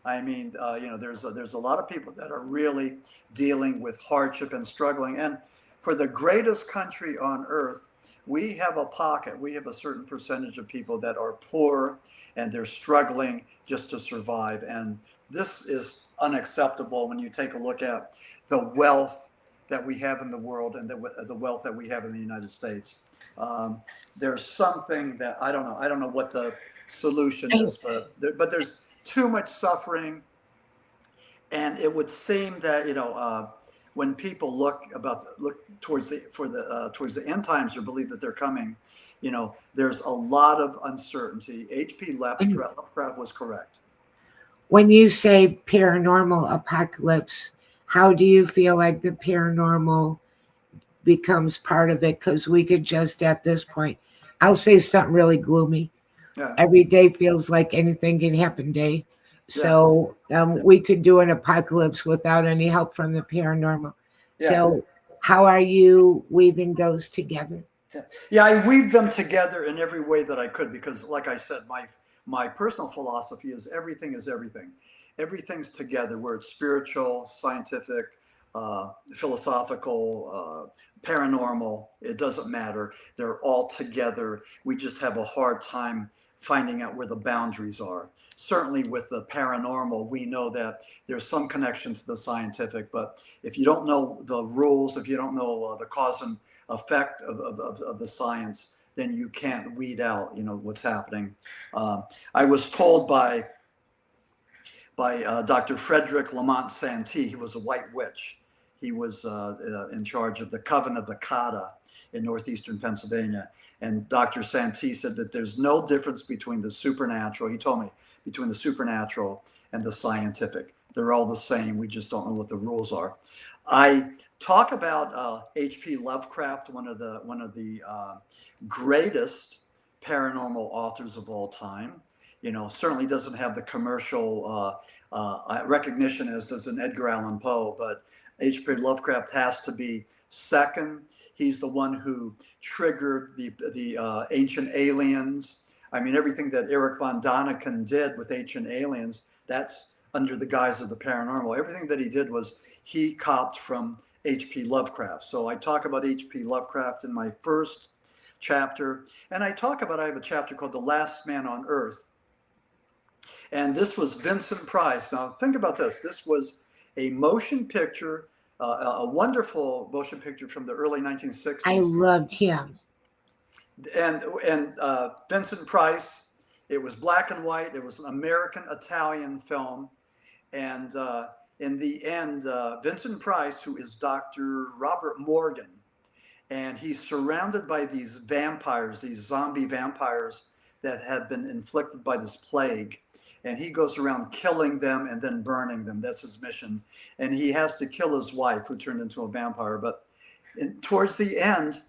I mean, there's a lot of people that are really dealing with hardship and struggling. And for the greatest country on earth, we have a pocket. We have a certain percentage of people that are poor and they're struggling just to survive. And this is unacceptable when you take a look at the wealth that we have in the world and the wealth that we have in the United States. There's something that I don't know what the solution is, but there's too much suffering, and it would seem that when people look towards the end times or believe that they're coming, there's a lot of uncertainty. H.P. Lovecraft was correct. When you say paranormal apocalypse, how do you feel like the paranormal becomes part of it? Because we could just, at this point, I'll say something really gloomy. Yeah. Every day feels like anything can happen day. So we could do an apocalypse without any help from the paranormal. Yeah. So how are you weaving those together? Yeah, I weave them together in every way that I could, because like I said, my personal philosophy is everything is everything. Everything's together, where it's spiritual, scientific, philosophical, paranormal. It doesn't matter. They're all together. We just have a hard time finding out where the boundaries are. Certainly with the paranormal, we know that there's some connection to the scientific, but if you don't know the rules, if you don't know the cause and effect of the science, then you can't weed out, what's happening. I was told by Dr. Frederick Lamont Santee. He was a white witch. He was in charge of the Coven of the Kata in northeastern Pennsylvania. And Dr. Santee said that there's no difference between the supernatural. He told me, between the supernatural and the scientific. They're all the same. We just don't know what the rules are. I talk about H.P. Lovecraft, one of the greatest paranormal authors of all time. certainly doesn't have the commercial recognition as does an Edgar Allan Poe, but H.P. Lovecraft has to be second. He's the one who triggered the Ancient Aliens. I mean, everything that Eric von Daniken did with Ancient Aliens, that's under the guise of the paranormal. Everything that he did was he copied from H.P. Lovecraft. So I talk about H.P. Lovecraft in my first chapter, and I have a chapter called The Last Man on Earth. And this was Vincent Price. Now think about this. This was a motion picture, a wonderful motion picture from the early 1960s. I loved him. And Vincent Price, it was black and white. It was an American-Italian film. And in the end, Vincent Price, who is Dr. Robert Morgan, and he's surrounded by these vampires, these zombie vampires that have been inflicted by this plague. And he goes around killing them and then burning them. That's his mission. And he has to kill his wife, who turned into a vampire. But towards the end,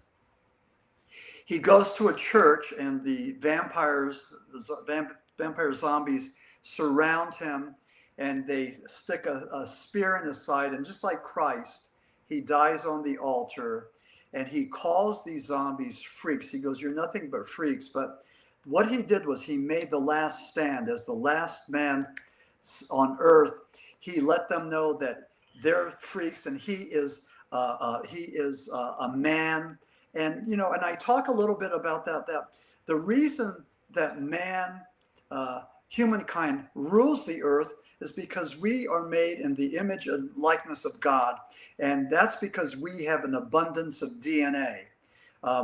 he goes to a church, and the vampire zombies surround him, and they stick a spear in his side. And just like Christ, he dies on the altar, and he calls these zombies freaks. He goes, "You're nothing but freaks." But what he did was he made the last stand as the last man on earth. He let them know that they're freaks, and he is a man. And and I talk a little bit about that the reason that man, humankind, rules the earth is because we are made in the image and likeness of God, and that's because we have an abundance of DNA.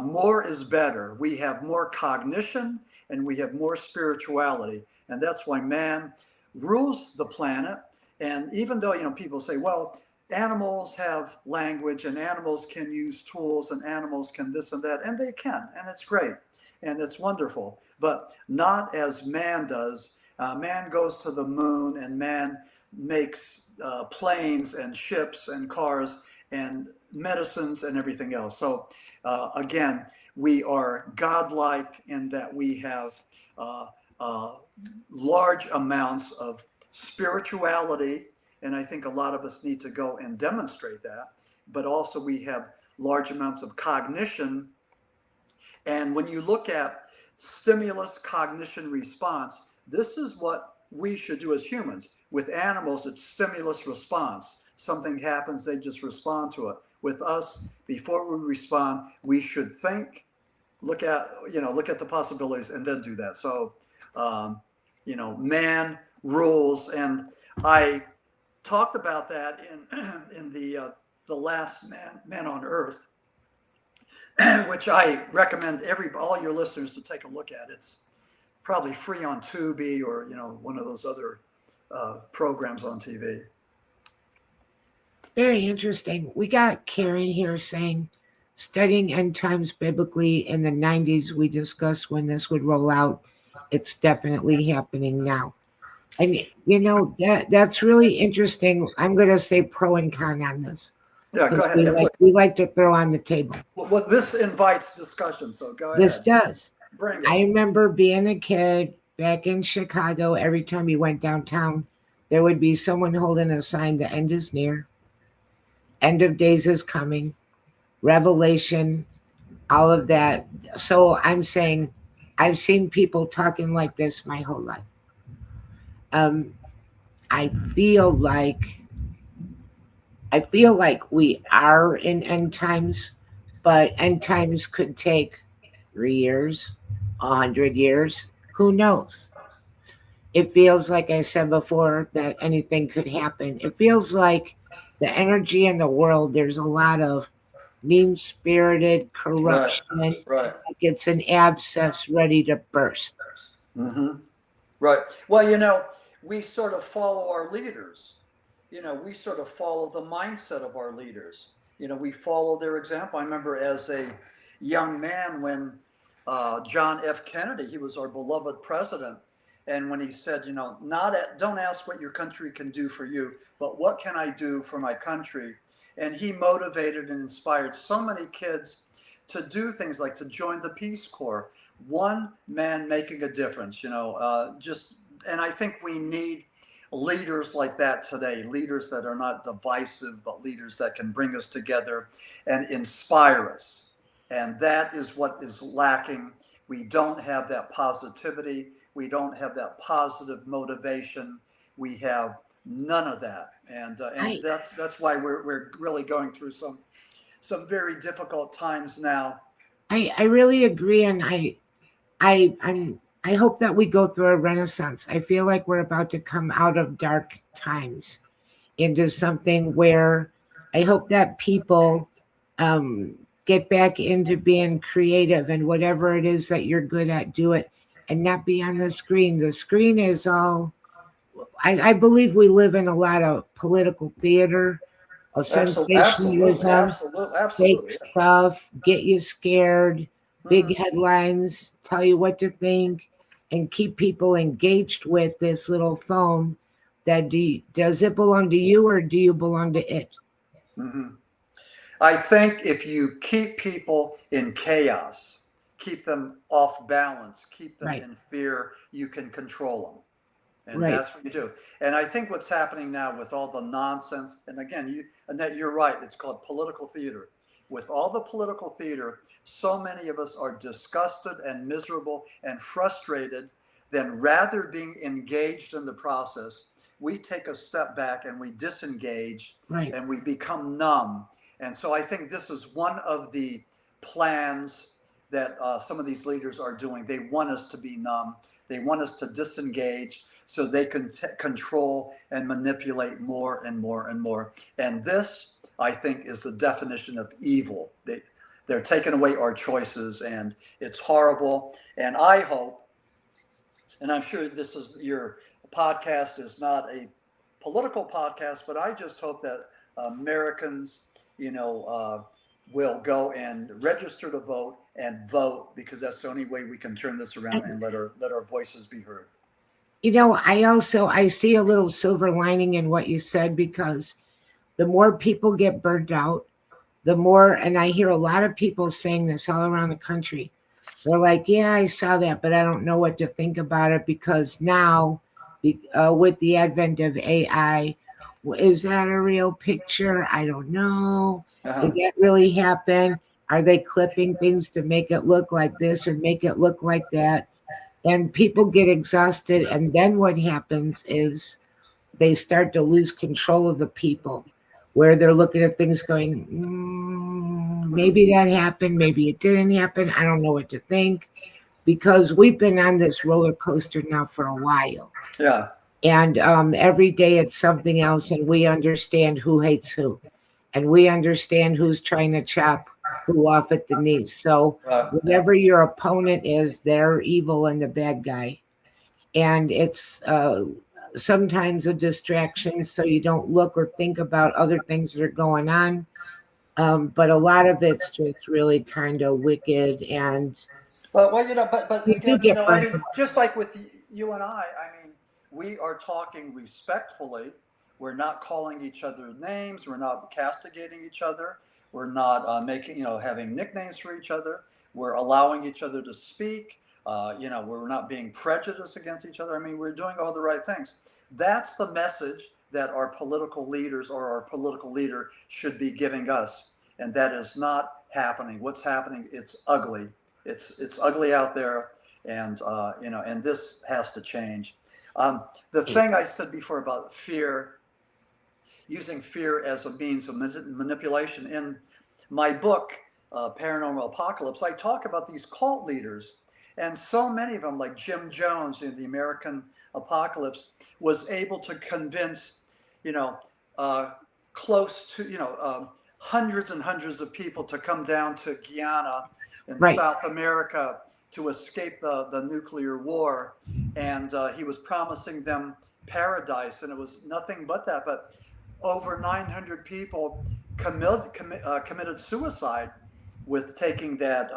More is better. We have more cognition, and we have more spirituality, and that's why man rules the planet. And even though people say, well, animals have language, and animals can use tools, and animals can this and that, and they can, and it's great, and it's wonderful, but not as man does. Man goes to the moon, and man makes planes and ships and cars and medicines and everything else. So again, we are godlike in that we have large amounts of spirituality, and I think a lot of us need to go and demonstrate that, but also we have large amounts of cognition. And when you look at stimulus, cognition, response, this is what we should do as humans. With animals, it's stimulus, response. Something happens, they just respond to it. With us, before we respond, we should think, look at the possibilities, and then do that. So, man rules, and I talked about that in the Last Man on Earth, which I recommend all your listeners to take a look at. It's probably free on Tubi or one of those other programs on TV. Very interesting. We got Karen here saying, studying end times biblically in the 90s, we discussed when this would roll out. It's definitely happening now. And that's really interesting. I'm going to say pro and con on this. Yeah, go ahead. We like to throw on the table. Well, this invites discussion, so go ahead. This does. Bring it. I remember being a kid back in Chicago. Every time you went downtown, there would be someone holding a sign, "The end is near. End of days is coming." Revelation, all of that. So I'm saying I've seen people talking like this my whole life. I feel like we are in end times, but end times could take 3 years, 100 years. Who knows? It feels like I said before that anything could happen. It feels like the energy in the world, there's a lot of mean-spirited corruption. Right. Like it's an abscess ready to burst. Mm-hmm. Right. Well, we sort of follow our leaders. We sort of follow the mindset of our leaders. We follow their example. I remember as a young man when John F. Kennedy, he was our beloved president, and when he said, don't ask what your country can do for you, but what can I do for my country? And he motivated and inspired so many kids to do things like to join the Peace Corps. one man making a difference, and I think we need leaders like that today, leaders that are not divisive, but leaders that can bring us together and inspire us. And that is what is lacking. We don't have that positivity. We don't have that positive motivation. We have none of that. And that's why we're really going through some very difficult times now. I really agree, and I hope that we go through a renaissance. I feel like we're about to come out of dark times into something where I hope that people get back into being creative, and whatever it is that you're good at, do it, and not be on the screen. The screen is all. I believe we live in a lot of political theater, of Absolutely, sensationalism, absolutely, fake absolutely. stuff, get you scared, big Mhm. headlines, tell you what to think, and keep people engaged with this little phone. Does it belong to you, or do you belong to it? Mhm. I think if you keep people in chaos, keep them off balance, keep them Right, in fear, you can control them. And right. that's what you do. And I think what's happening now with all the nonsense, and again, Annette, you're right, it's called political theater. With all the political theater, so many of us are disgusted and miserable and frustrated. Then rather being engaged in the process, we take a step back and we disengage Right. and we become numb. And so I think this is one of the plans that some of these leaders are doing. They want us to be numb. They want us to disengage so they can control and manipulate more and more and more. And this, I think, is the definition of evil. They're taking away our choices, and it's horrible. And I hope, and I'm sure this is your podcast is not a political podcast, but I just hope that Americans, will go and register to vote and vote, because that's the only way we can turn this around and let our voices be heard. I see a little silver lining in what you said, because the more people get burnt out, the more, and I hear a lot of people saying this all around the country. They're like, yeah, I saw that, but I don't know what to think about it, because now, with the advent of AI, is that a real picture? I don't know. Uh-huh. Did that really happen? Are they clipping things to make it look like this or make it look like that? And people get exhausted. And then what happens is they start to lose control of the people, where they're looking at things going, maybe that happened, maybe it didn't happen. I don't know what to think, because we've been on this roller coaster now for a while. Yeah. And every day it's something else, and we understand who hates who, and we understand who's trying to chop who off at the knees. So Yeah. whatever your opponent is, they're evil and the bad guy. And it's sometimes a distraction, so you don't look or think about other things that are going on. But a lot of it's just really kind of wicked, and But you do again, get I burnt mean, just like with you and I mean, we are talking respectfully. We're not calling each other names. We're not castigating each other. We're not making, having nicknames for each other. We're allowing each other to speak. We're not being prejudiced against each other. I mean, we're doing all the right things. That's the message that our political leaders or our political leader should be giving us. And that is not happening. What's happening? It's ugly. It's ugly out there, and and this has to change. The thing I said before about fear, using fear as a means of manipulation, in my book, Paranormal Apocalypse, I talk about these cult leaders, and so many of them, like Jim Jones in the American Apocalypse, was able to convince, you know, uh, close to, hundreds and hundreds of people to come down to Guyana in right. South America to escape the nuclear war. And he was promising them paradise, and it was nothing but that. But over 900 people committed suicide with taking that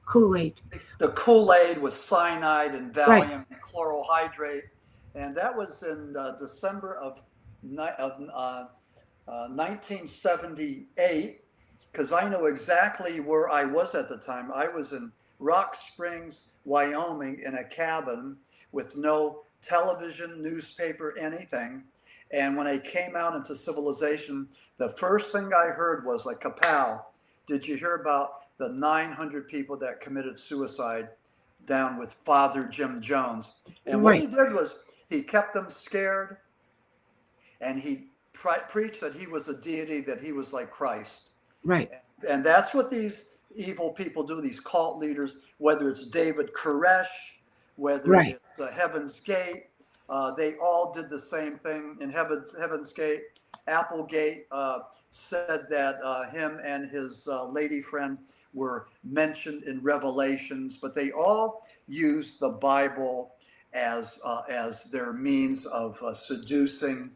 Kool-Aid. the Kool-Aid with cyanide and Right. Valium and chlorohydrate. And that was in December of 1978, because I know exactly where I was at the time. I was in Rock Springs, Wyoming, in a cabin with no television, newspaper, anything. And when I came out into civilization, the first thing I heard was like, kapow, did you hear about the 900 people that committed suicide down with Father Jim Jones? And what he did was he kept them scared, and he preached that he was a deity, that he was like Christ. Right. And that's what these evil people do, these cult leaders, whether it's David Koresh, whether it's Heaven's Gate, they all did the same thing in Heaven's Gate. Applegate said that him and his lady friend were mentioned in Revelations, but they all used the Bible as their means of seducing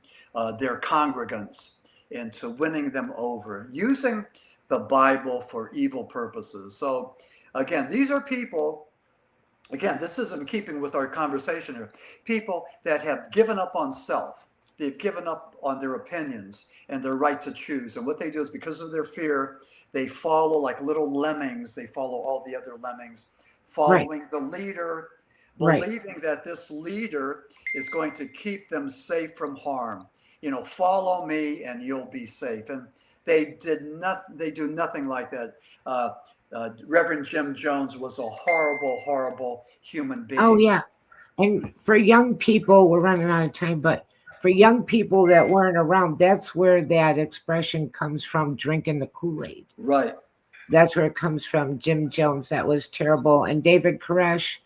their congregants into winning them over, using the Bible for evil purposes. So again, these are people, again, this is in keeping with our conversation here, people that have given up on self. They've given up on their opinions and their right to choose. And what they do is, because of their fear, they follow like little lemmings. They follow all the other lemmings, following the leader, believing that this leader is going to keep them safe from harm. You know, follow me and you'll be safe. And they do nothing like that. Reverend Jim Jones was a horrible, horrible human being. Oh, yeah. And for young people, we're running out of time, but for young people that weren't around, that's where that expression comes from, drinking the Kool-Aid. Right. That's where it comes from. Jim Jones, that was terrible. And David Koresh,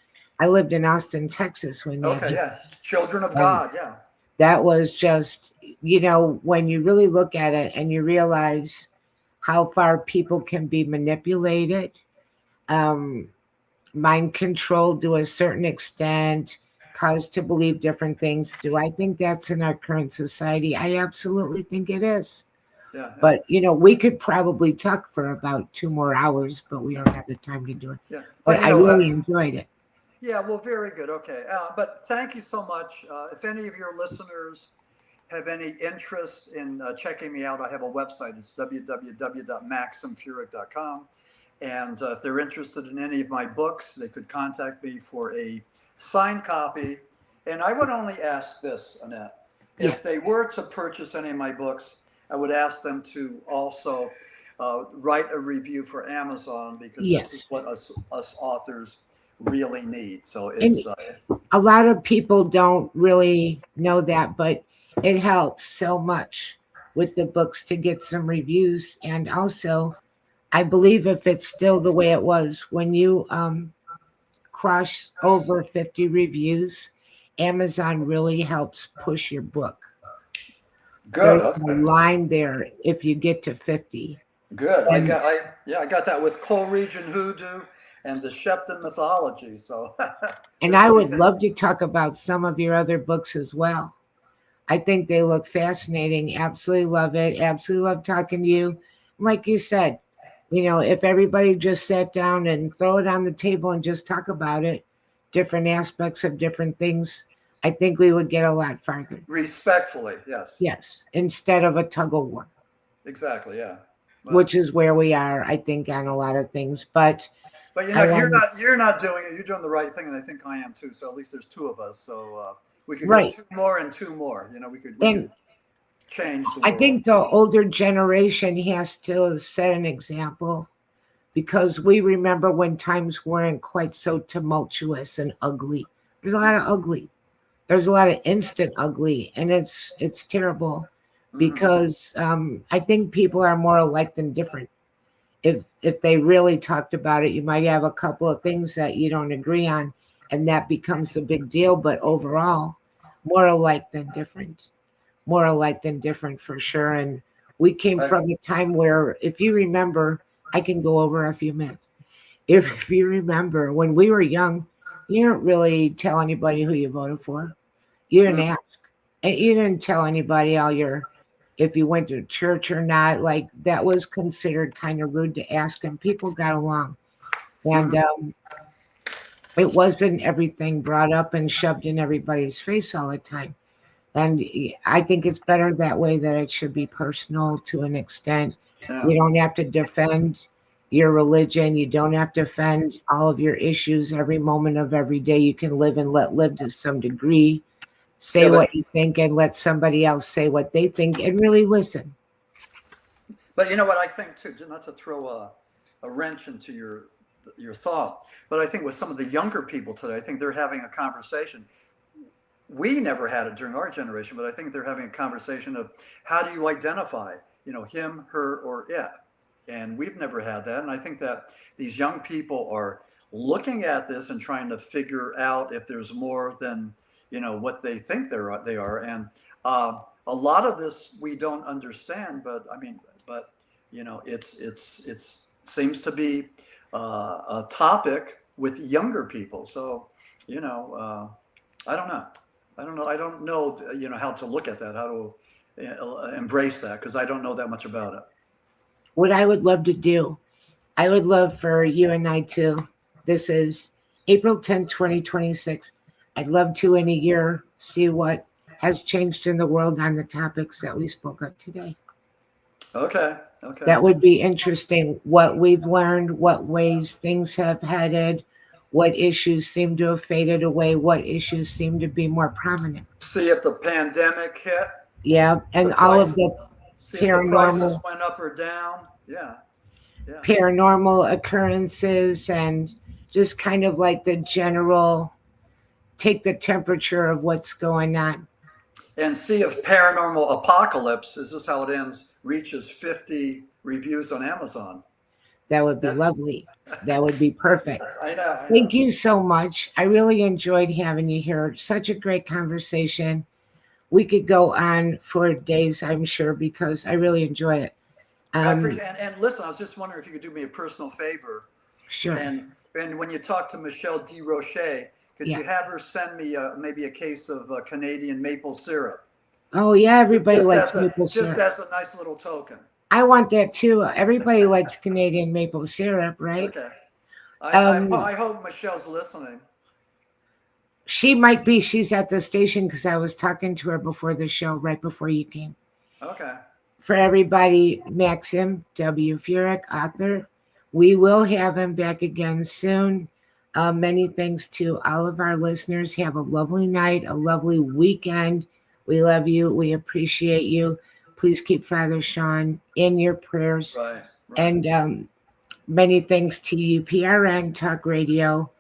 I lived in Austin, Texas when Children of God, yeah. That was just, you know, when you really look at it and you realize how far people can be manipulated, mind controlled to a certain extent, caused to believe different things. Do I think that's in our current society? I absolutely think it is. Yeah. But, you know, we could probably talk for about 2 more hours, but we don't have the time to do it. Yeah. But I really enjoyed it. Yeah, well, very good. Okay. But thank you so much. If any of your listeners have any interest in checking me out, I have a website. It's www.maximfurek.com. And if they're interested in any of my books, they could contact me for a signed copy. And I would only ask this, Annette. If they were to purchase any of my books, I would ask them to also write a review for Amazon, because this is what us authors really need. So it's a lot of people don't really know that, but it helps so much with the books to get some reviews. And also, I believe if it's still the way it was, when you cross over 50 reviews, Amazon really helps push your book. Good. There's a line there if you get to 50. Good. I got that with Coleridge and Hoodoo and the Shepton mythology. So and I would love to talk about some of your other books as well. I think they look fascinating. Absolutely love it. Absolutely love talking to you. Like you said, you know, if everybody just sat down and throw it on the table and just talk about it, different aspects of different things, I think we would get a lot farther. Respectfully, yes. Yes, instead of a tug of war. Exactly, yeah. Well, which is where we are, I think, on a lot of things. But you know, you're not doing it. You're doing the right thing, and I think I am too. So at least there's 2 of us. So we could get 2 more and 2 more. You know, we could change the world. I think the older generation has to set an example, because we remember when times weren't quite so tumultuous and ugly. There's a lot of ugly. There's a lot of instant ugly, and it's terrible, because I think people are more alike than different. If they really talked about it, you might have a couple of things that you don't agree on, and that becomes a big deal. But overall, more alike than different. More alike than different for sure. And we came from a time where, if you remember, I can go over a few minutes. If you remember, when we were young, you didn't really tell anybody who you voted for. You didn't ask. And you didn't tell anybody if you went to church or not. Like, that was considered kind of rude to ask, and people got along. And it wasn't everything brought up and shoved in everybody's face all the time. And I think it's better that way, that it should be personal to an extent. Yeah. You don't have to defend, your religion. You don't have to defend all of your issues every moment of every day. You can live and let live to some degree. Say what you think and let somebody else say what they think and really listen. But you know what I think too, not to throw a wrench into your thought, but I think with some of the younger people today, I think they're having a conversation. We never had it during our generation, but I think they're having a conversation of how do you identify, him, her, or it. And we've never had that. And I think that these young people are looking at this and trying to figure out if there's more than, what they think they are. And a lot of this we don't understand, but it's seems to be a topic with younger people. So, I don't know. I don't know, how to look at that, how to embrace that, because I don't know that much about it. What I would love to do, I would love for you and I to, this is April 10th, 2026. I'd love to in a year see what has changed in the world on the topics that we spoke of today. Okay. That would be interesting. What we've learned, what ways things have headed, what issues seem to have faded away, what issues seem to be more prominent. See if the pandemic hit. Yeah, and all of the see if the prices went up or down. Yeah. Paranormal occurrences and just kind of like the general take the temperature of what's going on. And see if Paranormal Apocalypse, is this how it ends, reaches 50 reviews on Amazon. That would be lovely. That would be perfect. Yes, I know. Thank you so much. I really enjoyed having you here. Such a great conversation. We could go on for days, I'm sure, because I really enjoy it. I appreciate it. And listen, I was just wondering if you could do me a personal favor. Sure. And when you talk to Michelle DeRoche, could you have her send me maybe a case of Canadian maple syrup? Oh, yeah, everybody likes maple syrup. Just as a nice little token. I want that too. Everybody likes Canadian maple syrup, right? Okay. I hope Michelle's listening. She might be. She's at the station because I was talking to her before the show, right before you came. Okay. For everybody, Maxim W. Furek, author. We will have him back again soon. Many thanks to all of our listeners. Have a lovely night, a lovely weekend. We love you. We appreciate you. Please keep Father Shawn in your prayers. Right. And many thanks to you, PRN Talk Radio,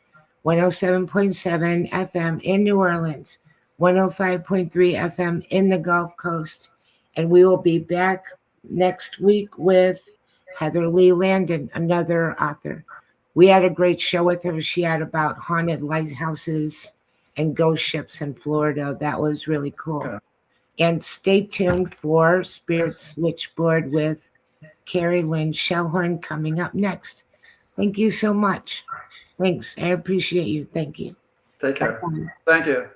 107.7 FM in New Orleans, 105.3 FM in the Gulf Coast. And we will be back next week with Heather Lee Landon, another author. We had a great show with her. She had about haunted lighthouses and ghost ships in Florida. That was really cool. Okay. And stay tuned for Spirit Switchboard with Carrie Lynn Shellhorn coming up next. Thank you so much. Thanks. I appreciate you. Thank you. Take care. Bye. Thank you.